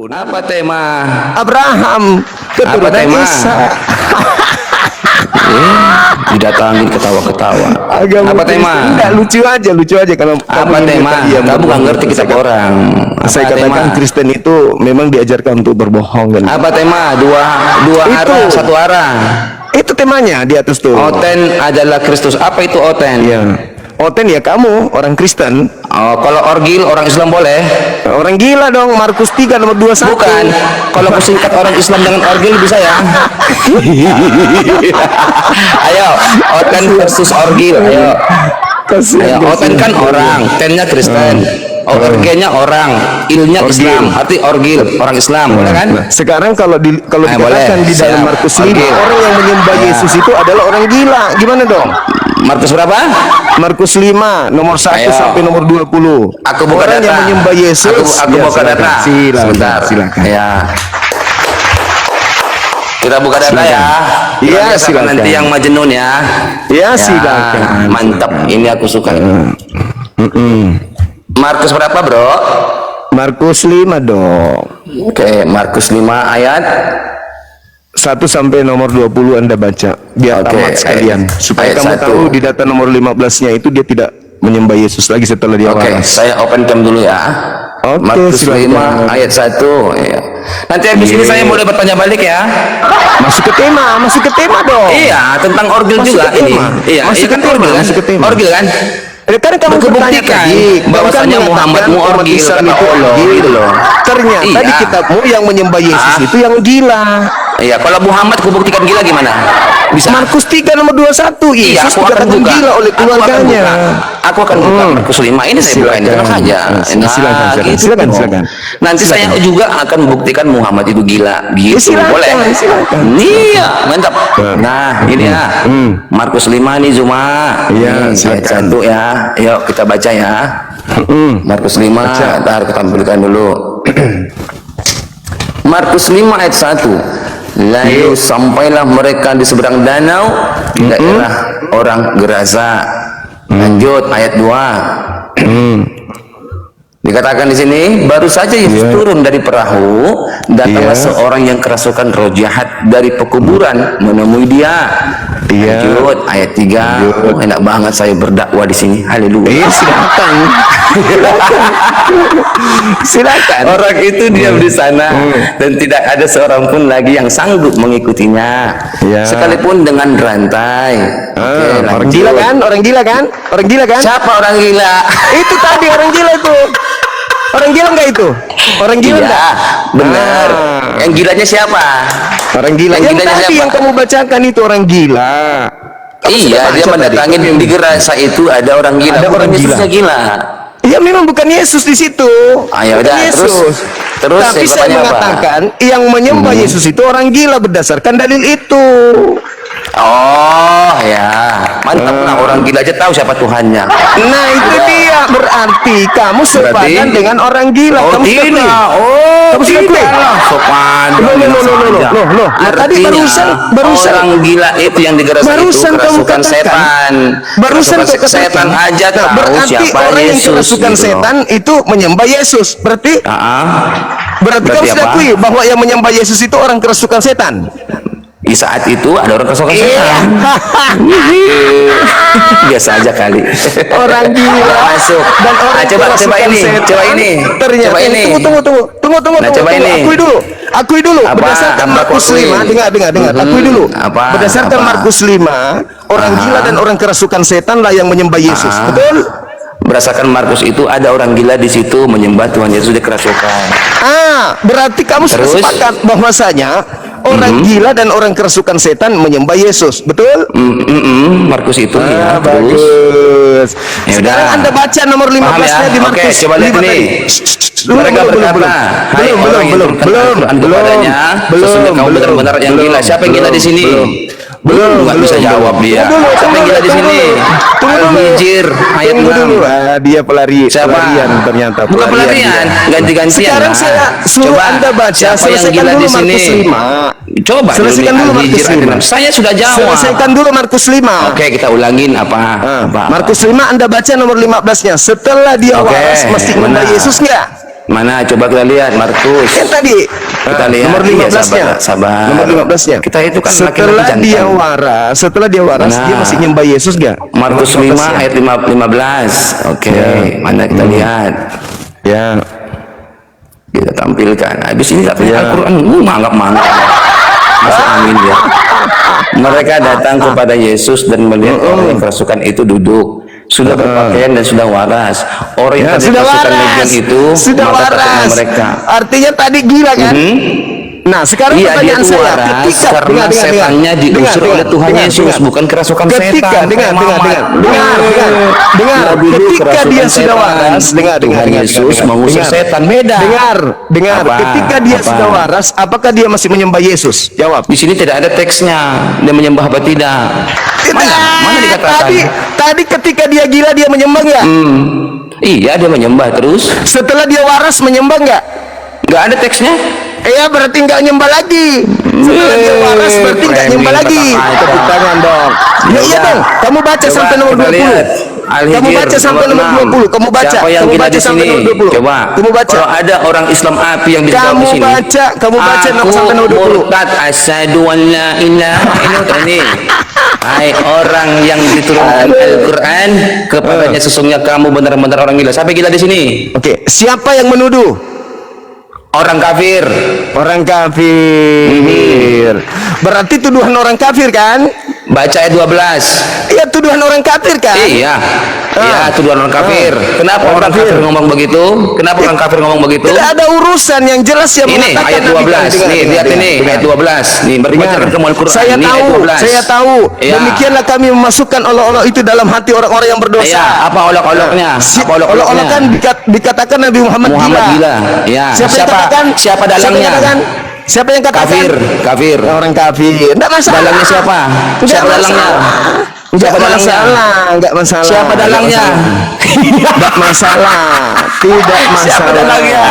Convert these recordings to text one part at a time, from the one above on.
tahun. Apa tema? Abraham keturunan Isa. Didatangin ketawa-ketawa. Apa tema? Enggak, lucu aja kalau apa tema? Kamu nggak ngerti kita orang. Saya katakan Kristen itu memang diajarkan untuk berbohong kan. Apa tema? Dua arah, satu arah. Itu temanya di atas tuh. Oten adalah Kristus. Apa itu oten? Iya. Oten ya kamu orang Kristen. Oh, kalau orgil orang Islam boleh? Orang gila dong, Markus 3 nomor 21. Bukan. Kalau aku singkat orang Islam dengan orgil bisa ya? Ayo, oten versus orgil. Ayo. Ayo, oten kan orang, tennya Kristen. Orgelnya orang, ilnya Islam, arti orgil orang Islam, boleh kan? Sekarang kalau dikatakan di dalam Markus 5 orang yang menyembah Yesus itu adalah orang gila, gimana dong? Markus berapa? Markus 5 nomor 1 sampai nomor 20. Aku buka orang data. yang menyembah Yesus. Aku buka data. Silakan. Ya. Kita buka data ya. Iya, silakan. Nanti yang majnun ya. Ya, silakan. Mantap. Ini aku suka. Markus berapa, Bro? Markus 5 dong. Oke, Markus 5 ayat 1 sampai nomor 20 Anda baca biar tamat sekalian supaya kamu tahu di data nomor 15-nya itu dia tidak menyembah Yesus lagi setelah dia waras. Saya open cam dulu ya. Markus 5 ayat 1 ya. Nanti habis ini saya boleh bertanya balik ya. Masuk ke tema dong. Iya, tentang orgil juga ini. Iya, masuk ke orgil kan? Orgil kan? Kan kamu buktikan bahwasanya Muhammadmu orgil kata Allah gitu loh. Ternyata di kitabmu yang menyembah Yesus itu yang gila. Iya, kalau Muhammad kubuktikan gila gimana? Bisa. Markus 3 nomor 21. Iya, Yesus aku akan buka. Gila oleh keluarganya. Aku akan buka Markus 5 ini saya buka ini tenang saja. Silakan. Nanti saya juga akan buktikan Muhammad itu gila. Gitu, boleh? Iya, mantap. Nah, ini ya. Markus 5 nih Zuma. Iya, ayat 1 ya. Yuk kita baca ya. Markus 5, ntar kita tampilkan dulu. Markus 5 ayat 1. Lalu sampailah mereka di seberang danau, daerah orang Gerasa. Lanjut ayat 2. Dikatakan di sini, baru saja Yesus turun dari perahu, datanglah seorang yang kerasukan roh jahat dari pekuburan menemui dia. Lanjut ayat 3. Enak banget saya berdakwah di sini. Haleluya. Silakan. Orang itu diam di sana dan tidak ada seorang pun lagi yang sanggup mengikutinya, sekalipun dengan rantai. Orang gila kan? Siapa orang gila? Itu tadi orang gila itu. Orang gila enggak itu? Orang gila enggak? Benar. Yang gilanya siapa? Orang gila. Yang tadi yang kamu bacakan itu orang gila. Iya, dia mendatangin di Gerasa itu ada orang gila. Ada orang gila. Ya memang bukan Yesus di situ. Ayo udah, terus tapi saya mengatakan yang menyembah Yesus itu orang gila berdasarkan dalil itu. Oh ya, mantap lah, orang gila aja tahu siapa Tuhannya. Nah itu dia, berarti kamu sepadan dengan orang gila. Kamu tidak. Kamu tidak lah sepadan. Loh. Tadi barusan orang gila itu yang digeras itu kerasukan setan. Barusan setan aja tahu berarti siapa orang yang Yesus. kerasukan setan itu menyembah Yesus. Berarti kamu sudah akui bahwa yang menyembah Yesus itu orang kerasukan setan. Di saat itu ada orang kerasukan setan. Biasa aja kali. Orang gila masuk. Dan orang coba ini. Ternyata tunggu. Coba ini. Akui dulu. Berdasarkan Markus 5, dengar. Akui dulu. Berdasarkan Markus 5, orang gila dan orang kerasukan setan lah yang menyembah Yesus. Betul? Berdasarkan Markus itu ada orang gila di situ menyembah Tuhan Yesus dikerasukan. Berarti kamu sudah sepakat bahwasanya orang gila dan orang kerasukan setan menyembah Yesus, betul? Markus itu ya. Bagus. Sekarang Anda baca nomor 15-nya di Markus. Oke, coba lihat ini. Mereka berkata, belum. Kamu benar-benar yang gila. Siapa yang gila di sini? Belum, nggak bisa jawab dia. Siapa yang gila di sini? Al-Hijr ayat 6. Dia pelarian ternyata. Bukan pelarian, ganti-gantian. Sekarang saya suruh Anda baca. Siapa yang gila di sini? Coba selesaikan dulu Markus 5. Saya sudah jawab. Selesaikan dulu Markus 5. Oke, kita ulangin apa? Markus 5 Anda baca nomor 15-nya. Setelah dia waras mesti menyembah Yesus enggak? Mana coba kita lihat Markus. Yang tadi Kita lihat nomor 15-nya. sabar. Nomor 15-nya. Kita itu kan setelah laki-laki dia jantan. waras, dia masih nyembah Yesus gak? Markus 5 ayat 15. Oke, mana kita lihat. Ya. Kita tampilkan. Habis ini katanya Al-Quran mangap-mangap. Masuk angin dia. Mereka datang kepada Yesus dan melihat orang yang kerasukan itu duduk, sudah berpakaian dan sudah waras. Orang yang tadi sudah kerasukan waras. legion itu Sudah maka takutnya waras. mereka. Artinya tadi gila kan? Nah, sekarang Iya, dia pertanyaan itu saya, waras ketika karena setannya diusir oleh Tuhan Yesus, bukan kerasukan ketika setan. dengar, ketika dia sudah waras, Tuhan Yesus mengusir setan, beda. Dengar, Apa? ketika dia Apa? sudah waras, apakah dia masih menyembah Yesus? Jawab. Di sini tidak ada teksnya, dia menyembah apa tidak? Mana dikatakan? Tadi ketika dia gila dia menyembah nggak? Iya, dia menyembah terus. Setelah dia waras menyembah nggak? Nggak ada teksnya. Iya, berarti nggak nyembah lagi. Setelah dia waras berarti nggak nyembah lagi. Tepuk tangan dong. Ya iya dong. Kamu baca Coba sampai nomor kita 20. lihat. Kamu baca sampai nomor 20. Kamu baca. Siapa yang Kamu gila baca di sampai sini? nomor 20. Coba. Kamu baca. Kalau ada orang Islam api yang bisa jawab di sini. Kamu baca sampai nomor 20. Murtad asyhadu an la ilaha illallah ini. Hai orang yang diturunkan Al-Qur'an kepadanya sesungguhnya kamu benar-benar orang gila. Siapa gila di sini? Oke, siapa yang menuduh? Orang kafir. Orang kafir. Berarti tuduhan orang kafir kan? Baca ayat 12. Iya, tuduhan orang kafir kan? Iya. Iya, tuduhan orang kafir. Kenapa orang kafir ngomong begitu? Kenapa orang kafir ngomong begitu? Tidak ada urusan yang jelas yang Ini mengatakan ayat 12. Nih, lihat ini ayat 12. Nih, berbaca kamu Al-Qur'an. Saya Ini tahu, ayat 12. saya tahu. Ya. Demikianlah kami memasukkan olok-olok itu dalam hati orang-orang yang berdosa. Iya, apa olok-oloknya? Apa Olok-olok olok-oloknya? kan dikatakan Nabi Muhammad gila. Ya. Siapa yang katakan? Siapa dalangnya? Siapa yang katakan? Kafir. Orang kafir. Enggak masalah. Dalangnya siapa? Siapa dalangnya? Enggak masalah, enggak masalah. Siapa dalangnya? Enggak masalah. Tidak masalah. Siapa dalangnya?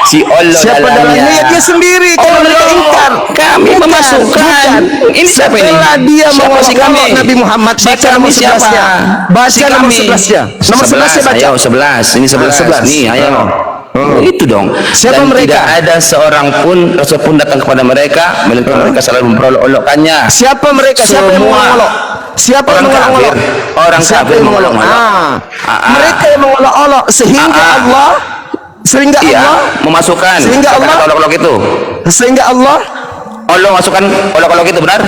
Si Allah Siapa dalangnya? Ya dia sendiri. Kalau mereka ingkar, kami memasukkan. Ini siapa ini? Setelah dia Siapa si kami? mengolok Nabi Muhammad, Si baca kami nomor siapa? 11-nya. Baca Si nomor kami. 11-nya. Nomor 11-nya baca. Ayo 11. Ini 11. 11. Nih, ayo. Itu dong. Siapa Dan mereka? tidak ada seorang pun Rasul pun datang kepada mereka melainkan mereka selalu memperolok-olokkannya. Siapa mereka? Siapa yang Semua. mengolok? Siapa yang Orang mengolok-olok? kafir. Orang Siapa kafir yang mengolok-olok? Mereka yang mengolok-olok sehingga Allah Iya, memasukkan Sehingga Allah- kata-kata olok-olok itu. sehingga Allah Allah masukkan olok-olok itu benar?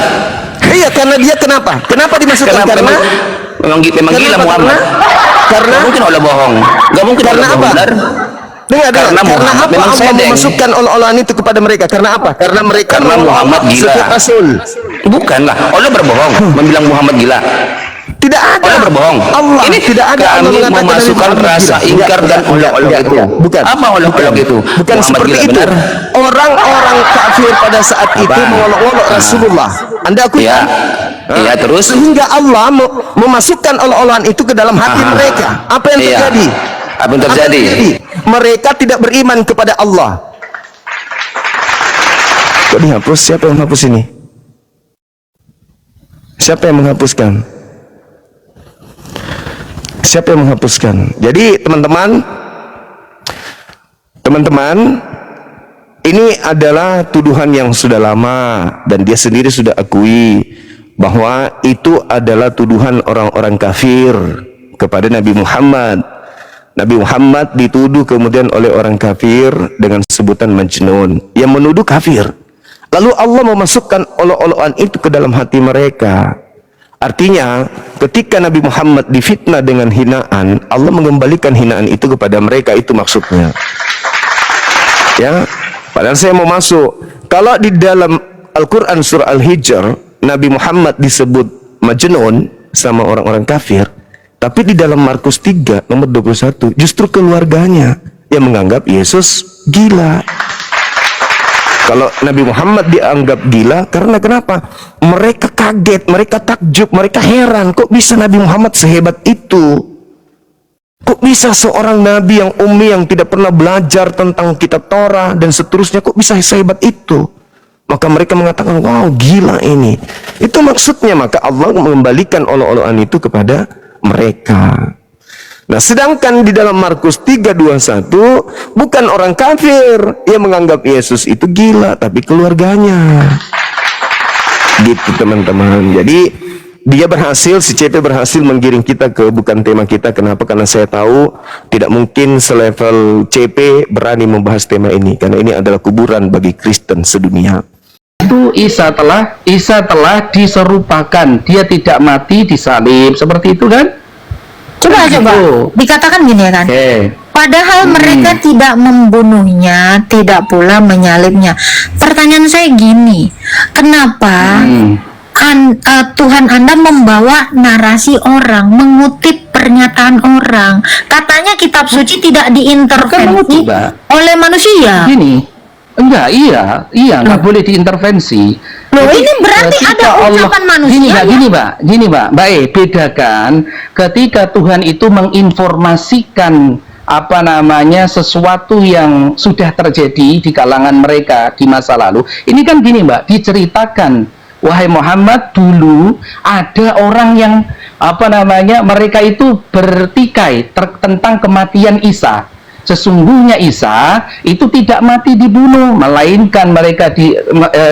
iya, karena dia kenapa? Kenapa dimasukkan? Karena memang gila kenapa? Muhammad. Karena Gak mungkin Allah bohong. Gak mungkin Karena Allah bohong, apa? benar? Dengar, Karena karena Muhammad apa memang Allah sedeng. memasukkan olok-olokan itu kepada mereka? Karena apa? Karena mereka Karena mengolok Muhammad gila. setiap Rasul. Bukanlah. Allah berbohong membilang Muhammad gila. Tidak ada. Allah berbohong. Allah Ini tidak ada. Allah kami mengatakan memasukkan Nabi Muhammad rasa gila. ingkar dan Enggak, olok-olok enggak, itu. enggak. Bukan. Apa olok-olok itu? Bukan Muhammad seperti gila, itu. benar? Orang-orang kafir pada saat itu Apa? mengolok-olok Rasulullah. Anda akui? Iya. kan? Iya, terus? Sehingga Allah memasukkan olok-olokan itu ke dalam hati mereka. Apa yang Iya. terjadi? Apa yang terjadi? Mereka tidak beriman kepada Allah. Kok dihapus? Siapa yang menghapus ini? Siapa yang menghapuskan? Siapa yang menghapuskan? Jadi teman-teman, ini adalah tuduhan yang sudah lama dan dia sendiri sudah akui bahwa itu adalah tuduhan orang-orang kafir kepada Nabi Muhammad. Nabi Muhammad dituduh kemudian oleh orang kafir dengan sebutan majnun. Yang menuduh kafir. Lalu Allah memasukkan olok-olokan itu ke dalam hati mereka. Artinya, ketika Nabi Muhammad difitnah dengan hinaan, Allah mengembalikan hinaan itu kepada mereka. Itu maksudnya. Ya, padahal saya mau masuk. Kalau di dalam Al-Quran surah Al-Hijr, Nabi Muhammad disebut majnun sama orang-orang kafir. Tapi di dalam Markus 3 nomor 21, justru keluarganya yang menganggap Yesus gila. Kalau Nabi Muhammad dianggap gila, karena kenapa? Mereka kaget, mereka takjub, mereka heran. Kok bisa Nabi Muhammad sehebat itu? Kok bisa seorang Nabi yang ummi, yang tidak pernah belajar tentang kitab Torah dan seterusnya, kok bisa sehebat itu? Maka mereka mengatakan, wow, gila ini. Itu maksudnya, maka Allah mengembalikan olok-olokan itu kepada mereka. Nah, sedangkan di dalam Markus 3:21 bukan orang kafir yang menganggap Yesus itu gila, tapi keluarganya. Gitu teman-teman. Jadi dia berhasil, si CP berhasil menggiring kita ke bukan tema kita. Kenapa? Karena saya tahu tidak mungkin selevel CP berani membahas tema ini, karena ini adalah kuburan bagi Kristen sedunia. Itu Isa telah diserupakan, dia tidak mati disalib, seperti itu kan? Coba dikatakan gini ya kan. Padahal mereka tidak membunuhnya, tidak pula menyalibnya. Pertanyaan saya gini, kenapa Tuhan Anda membawa narasi orang, mengutip pernyataan orang? Katanya kitab suci tidak diintervensi oleh manusia. Iya, nggak boleh diintervensi. Loh, ini berarti ada ucapan manusia. Gini, Mbak. Bedakan ketika Tuhan itu menginformasikan sesuatu yang sudah terjadi di kalangan mereka di masa lalu. Ini kan gini, Mbak, diceritakan, wahai Muhammad, dulu ada orang yang mereka itu bertikai tentang kematian Isa. Sesungguhnya Isa itu tidak mati dibunuh, melainkan mereka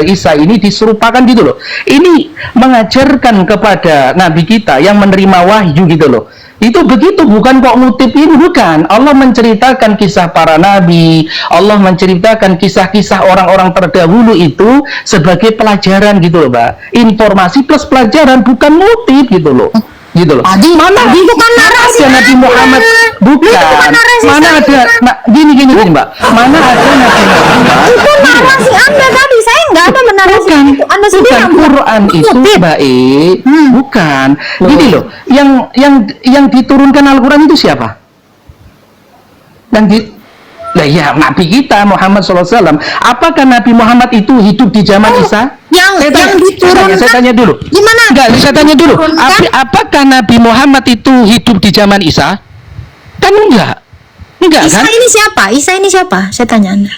Isa ini diserupakan gitu loh. Ini mengajarkan kepada Nabi kita yang menerima wahyu gitu loh. Itu begitu, bukan kok ngutip ini, bukan. Allah menceritakan kisah para nabi, Allah menceritakan kisah-kisah orang-orang terdahulu itu sebagai pelajaran gitu loh, Mbak. Informasi plus pelajaran, bukan ngutip gitu loh. Gitu loh. Mana bukan narasi ada Nabi Muhammad? Bukan. Mana ada gini Mbak. Mana ada Nabi Muhammad? Itu narasi Anda tadi. Saya nggak ada menarasi itu. Anda sendiri bukan Quran itu, Mbak bukan. Gini loh, yang diturunkan Al-Quran itu siapa? Nabi kita Muhammad SAW. Apakah Nabi Muhammad itu hidup di zaman Isa? Yang diturunkan. Saya tanya dulu. Gimana? Enggak, saya tanya dulu. Apakah Nabi Muhammad itu hidup di zaman Isa? Kan enggak. Enggak Isa kan? Isa ini siapa? Saya tanya Anda.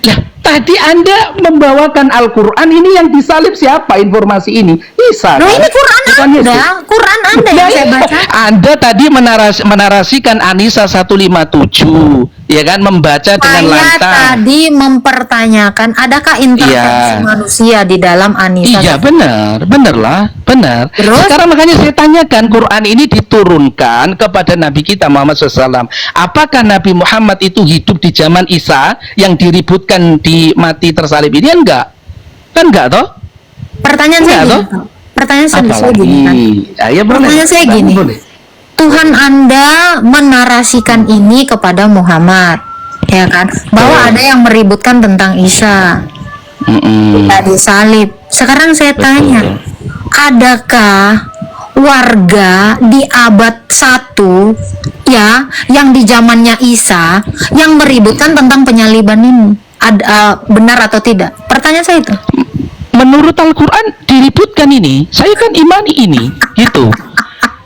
Ya, tadi Anda membawakan Al-Quran, ini yang disalib siapa informasi ini? Isa. Loh, kan? ini Quran Bukan Anda. Yesus. Quran Anda yang saya baca. Anda tadi menarasikan An-Nisa 157, ya kan, membaca dengan lantang. Saya tadi mempertanyakan adakah intervensi manusia di dalam An-Nisa? Iya, benar lah. Terus? Sekarang makanya saya tanyakan, Quran ini diturunkan kepada Nabi kita Muhammad SAW. Apakah Nabi Muhammad itu hidup di zaman Isa yang diributkan di mati tersalib ini? Enggak. Kan enggak toh? Pertanyaan saya gini. Pertanyaan saya gini kan. Pertanyaan saya gini. Tuhan Anda menarasikan ini kepada Muhammad, ya kan? Bahwa ada yang meributkan tentang Isa. Tidak disalib. Sekarang saya tanya, adakah warga di abad 1 ya yang di zamannya Isa yang meributkan tentang penyaliban ini? Benar atau tidak? Pertanyaan saya itu. Menurut Al-Quran diributkan ini, saya kan imani ini, gitu.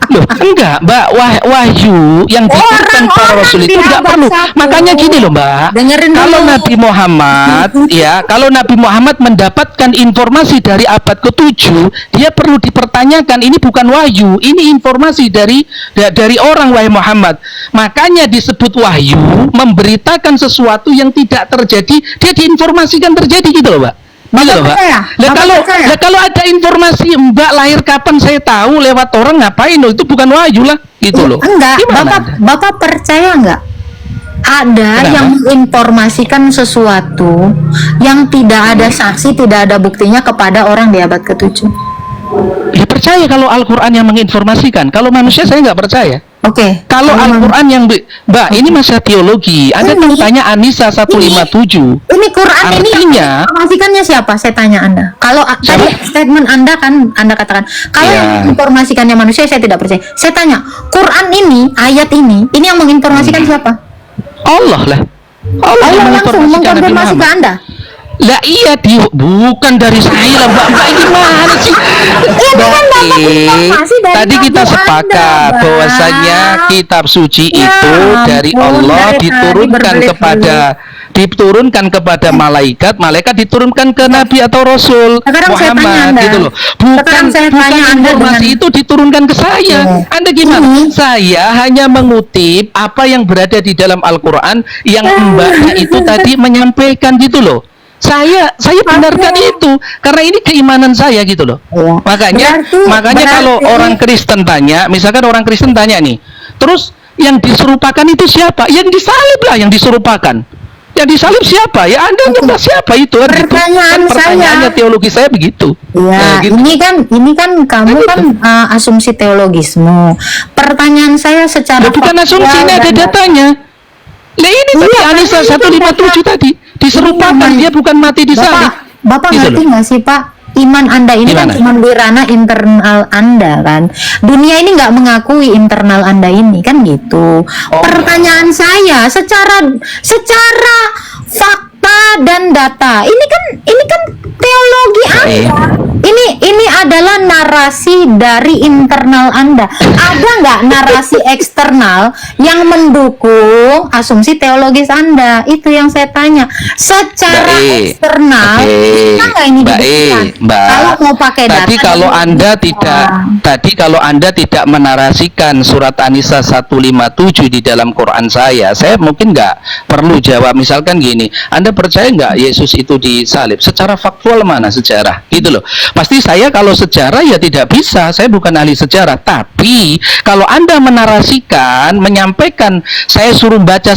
Loh, enggak, Mbak, wahyu yang diturunkan para rasul itu enggak perlu. Makanya gini loh, Mbak. Kalau Nabi Muhammad, kalau Nabi Muhammad mendapatkan informasi dari abad ke-7, dia perlu dipertanyakan, ini bukan wahyu, ini informasi dari orang, wahai Muhammad. Makanya disebut wahyu, memberitakan sesuatu yang tidak terjadi, dia diinformasikan terjadi gitu loh, Mbak. Kalau ada informasi Mbak lahir kapan saya tahu lewat orang, ngapain loh, itu bukan wahyu lah gitu loh. Enggak, Bapak percaya enggak ada yang menginformasikan sesuatu yang tidak ada saksi, tidak ada buktinya kepada orang di abad ke-7? Ya percaya kalau Al-Quran yang menginformasikan. Kalau manusia saya nggak percaya. Oke. Kalau Al-Quran yang Mbak, ini masalah teologi. Anda kan tanya An-Nisa 157. Ini Quran ini yang menginformasikannya siapa? Saya tanya Anda. Kalau tadi statement Anda kan Anda katakan kalau yang menginformasikannya manusia, saya tidak percaya. Saya tanya, Quran ini, ayat ini yang menginformasikan siapa? Allah lah. Allah langsung mengkonfirmasi ke Anda. Lah iya bukan dari saya lah Mbak gimana sih? Tadi kita sepakat bahwasanya kitab suci itu dari Allah diturunkan kepada malaikat diturunkan ke nabi atau rasul Muhammad gitu loh. Bukan informasi itu diturunkan ke saya. Anda gimana? Saya hanya mengutip apa yang berada di dalam Al-Qur'an yang mbaknya itu tadi menyampaikan gitu loh. Saya benarkan itu karena ini keimanan saya gitu loh. Makanya kalau orang Kristen tanya, misalkan orang Kristen tanya nih, terus yang diserupakan itu siapa? Yang disalib lah yang diserupakan. Yang disalib siapa? Ya Anda nyembah siapa itu? Pertanyaannya teologi saya begitu. Ya, gitu. Ini kan kamu kan asumsi teologismu. Pertanyaan saya secara bukan asumsi, ini ada datanya. Nah ini tadi Anisa 157 tadi diserupakan, dia bukan mati di salib. Bapak gitu ngerti nggak sih Pak? Iman Anda ini kan cuma di ranah internal Anda kan. Dunia ini nggak mengakui internal Anda ini kan gitu. Pertanyaan saya secara fakta dan data. Ini kan teologi Anda. Ini adalah narasi dari internal Anda. Ada nggak narasi eksternal yang mendukung asumsi teologis Anda? Itu yang saya tanya. Secara eksternal, bisa nggak ini dibuktikan? Kalau mau pakai data. Tadi kalau Anda tidak menarasikan surat An-Nisa 157 di dalam Quran saya mungkin nggak perlu jawab. Misalkan gini, Anda percaya nggak Yesus itu disalib? Secara faktual mana sejarah? Gitu loh. Pasti saya kalau sejarah ya tidak bisa, saya bukan ahli sejarah. Tapi kalau Anda menarasikan, menyampaikan, saya suruh baca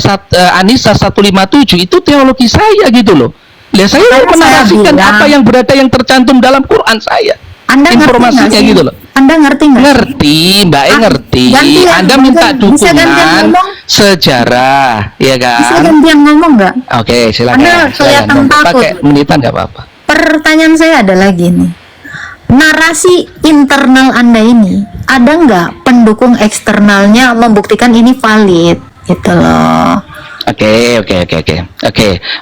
An-Nisa 157 itu teologi saya gitu loh. Ya saya menarasikan apa yang berada yang tercantum dalam Quran saya. Anda informasinya gitu loh. Anda ngerti nggak? Ngerti, Mbak ngerti. Anda minta dukungan sejarah, ya kan? Bisa gantian ngomong nggak? Oke, silakan. Anda kelihatan takut. Pakai menitan nggak apa-apa. Pertanyaan saya adalah gini, narasi internal Anda ini ada nggak pendukung eksternalnya membuktikan ini valid gitu loh. Oke,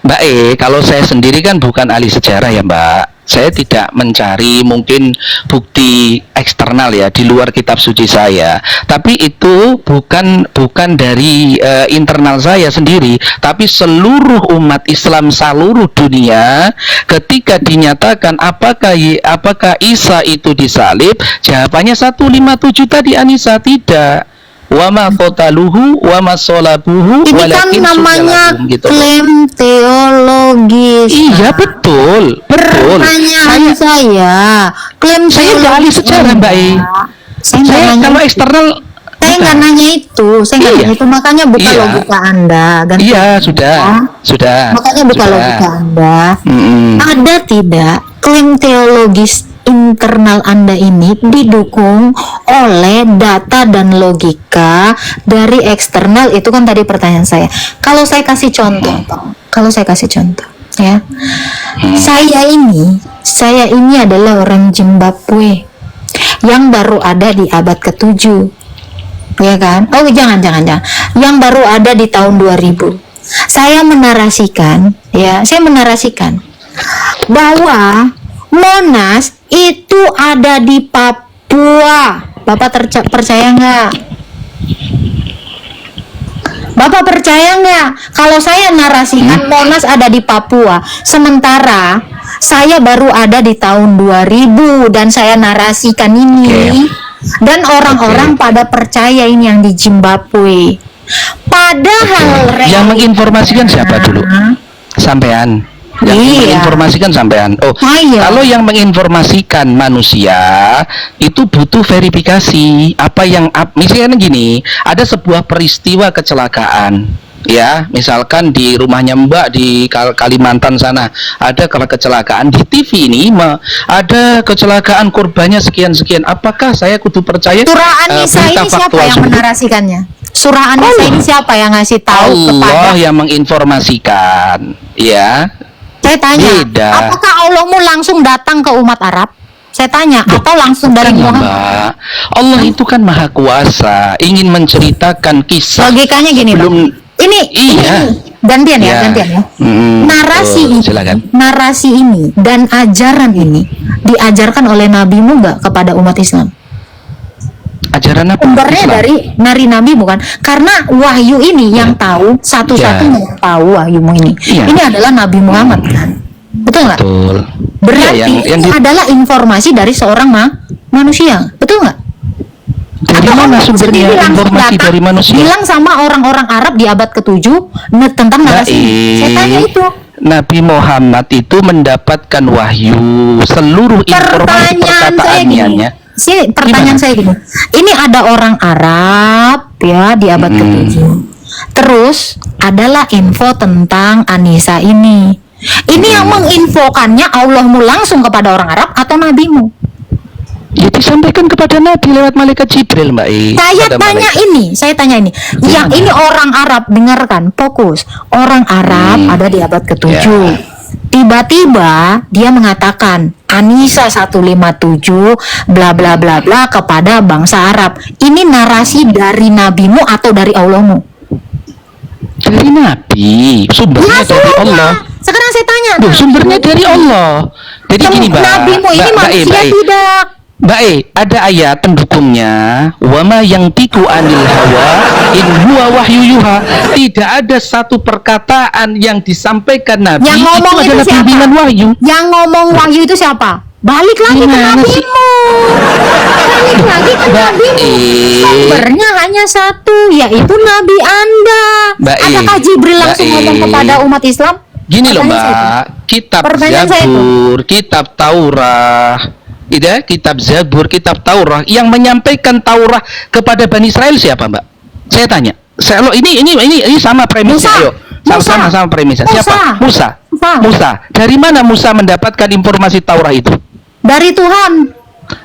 Mbak kalau saya sendiri kan bukan ahli sejarah ya Mbak. Saya tidak mencari mungkin bukti eksternal ya di luar kitab suci saya. Tapi itu bukan dari internal saya sendiri, tapi seluruh umat Islam seluruh dunia ketika dinyatakan apakah Isa itu disalib, jawabannya 157 tadi Anissa tidak. Wa ma qataluhu wa ma salabuhu walakin namanya gitu. Klaim teologis. Iya betul. Pertanyaan saya klaim saya nggak ahli sejarah Mbak saya kalau eksternal saya nggak nanya itu, makanya buka logika Anda. Iya sudah. Makanya buka logika Anda. Ada tidak klaim teologis internal Anda ini didukung oleh data dan logika dari eksternal? Itu kan tadi pertanyaan saya. Kalau saya kasih contoh ya. Saya ini adalah orang Zimbabwe yang baru ada di abad ke-7. Ya kan? Oh, jangan. Yang baru ada di tahun 2000. Saya menarasikan bahwa Monas itu ada di Papua. Bapak percaya nggak? Bapak percaya nggak? Kalau saya narasikan Monas ada di Papua, sementara saya baru ada di tahun 2000 dan saya narasikan ini, dan orang-orang pada percaya ini yang di Zimbabwe. Padahal yang menginformasikan siapa dulu? Sampean. Yang menginformasikan sampean. Kalau yang menginformasikan manusia itu butuh verifikasi. Misalnya gini, ada sebuah peristiwa kecelakaan, ya, misalkan di rumahnya Mbak di Kalimantan sana ada kecelakaan, di TV ini ada kecelakaan korbannya sekian. Apakah saya kudu percaya? Surah An-Nisa ini siapa yang menarasikannya? Surah An-Nisa ini siapa yang ngasih tahu Allah yang menginformasikan, ya. Saya tanya, apakah Allahmu langsung datang ke umat Arab? Saya tanya, atau langsung dari Muhammad? Allah itu kan maha kuasa, ingin menceritakan kisah. Logikanya gini, Pak. gantian ya. Narasi silakan. ini dan ajaran ini diajarkan oleh nabimu nggak kepada umat Islam? Ajaran apa? Sumbernya Islam. dari nabi bukan? Karena wahyu ini yang tahu satu-satunya yang tahu wahyumu ini. Iya. Ini adalah Nabi Muhammad kan? Betul nggak? Betul. Berarti Iya, yang ini adalah informasi dari seorang manusia. Betul nggak? dari Atau mana Allah sumbernya sendiri langsung informasi datang, dari manusia? bilang sama orang-orang Arab di abad ke-7 tentang narasi ini. Saya tanya itu. Nabi Muhammad itu mendapatkan wahyu seluruh informasi perkataannya. Pertanyaan saya gini. Ini ada orang Arab ya di abad ke-7. Terus adalah info tentang Anisa ini. Ini yang menginfokannya Allahmu langsung kepada orang Arab atau nabimu? Ya disampaikan kepada Nabi lewat malaikat Jibril, Mbak I. Saya tanya ini. Yang ini orang Arab, dengarkan, fokus. Orang Arab ada di abad ke-7. Ya. Tiba-tiba dia mengatakan Anisa 157 bla bla bla bla kepada bangsa Arab. Ini narasi dari nabimu atau dari Allahmu? Dari Nabi, sumbernya dari Allah. Sekarang saya tanya. Duh, sumbernya dari Allah. Jadi gini, Mbak. Nabimu ini manusia tidak. Mbak E, ada ayat pendukungnya, wama yang tiku anil hawa in huwa wahyu yuha. Tidak ada satu perkataan yang disampaikan Nabi Yang ngomong itu adalah siapa? bimbingan wahyu. Yang ngomong wahyu itu siapa? Balik lagi ke Gimana sih? nabimu. Balik lagi ke nabimu. Sumbernya hanya satu, yaitu Nabi Anda. Mbak E, Apakah Jibril langsung Mbak E. ngomong kepada umat Islam? Gini loh, Pertanyaan saya Mbak, kitab Pertanyaan saya itu. Zabur, kitab Taurah, kitab Zabur, kitab Taurah yang menyampaikan Taurah kepada Bani Israel siapa, Mbak? Saya tanya. Ini sama premisnya, Musa. ayo. Sama premisnya. Siapa? Musa. Dari mana Musa mendapatkan informasi Taurah itu? Dari Tuhan.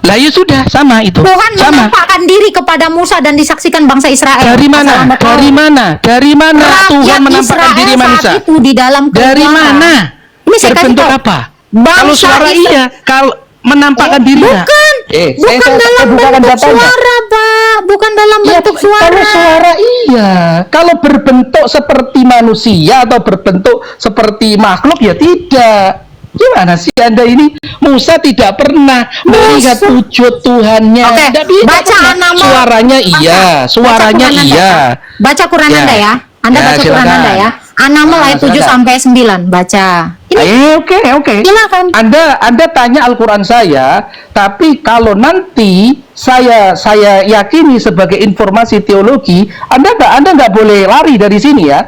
Lah ya sudah, sama itu. Tuhan sama. menampakkan diri kepada Musa dan disaksikan bangsa Israel. Dari mana? Dari mana Tuhan Rakyat menampakkan Israel diri manusia? saat itu di dalam Dari keluaran. mana? Ini saya kasih Berbentuk tahu. apa? Bangsa Kalau suara Israel- iya, kalau menampakkan diri Bukan. Bukan dalam bentuk suara, Pak. Bukan dalam bentuk suara. Kalau suara iya, kalau berbentuk seperti manusia atau berbentuk seperti makhluk ya tidak. Gimana sih Anda ini? Musa tidak pernah melihat wujud Tuhannya. Oke, Tidak bisa baca pernah. An-Naml. Suaranya iya, suaranya Baca Quran iya. Anda. Baca Quran Ya. Anda ya. Anda Ya, baca Quran silakan. Anda ya. An-Naml ayat 7 silakan. sampai 9. Baca. Ini Oke. silakan. Anda tanya Al-Quran saya, tapi kalau nanti saya yakini sebagai informasi teologi, Anda nggak boleh lari dari sini ya.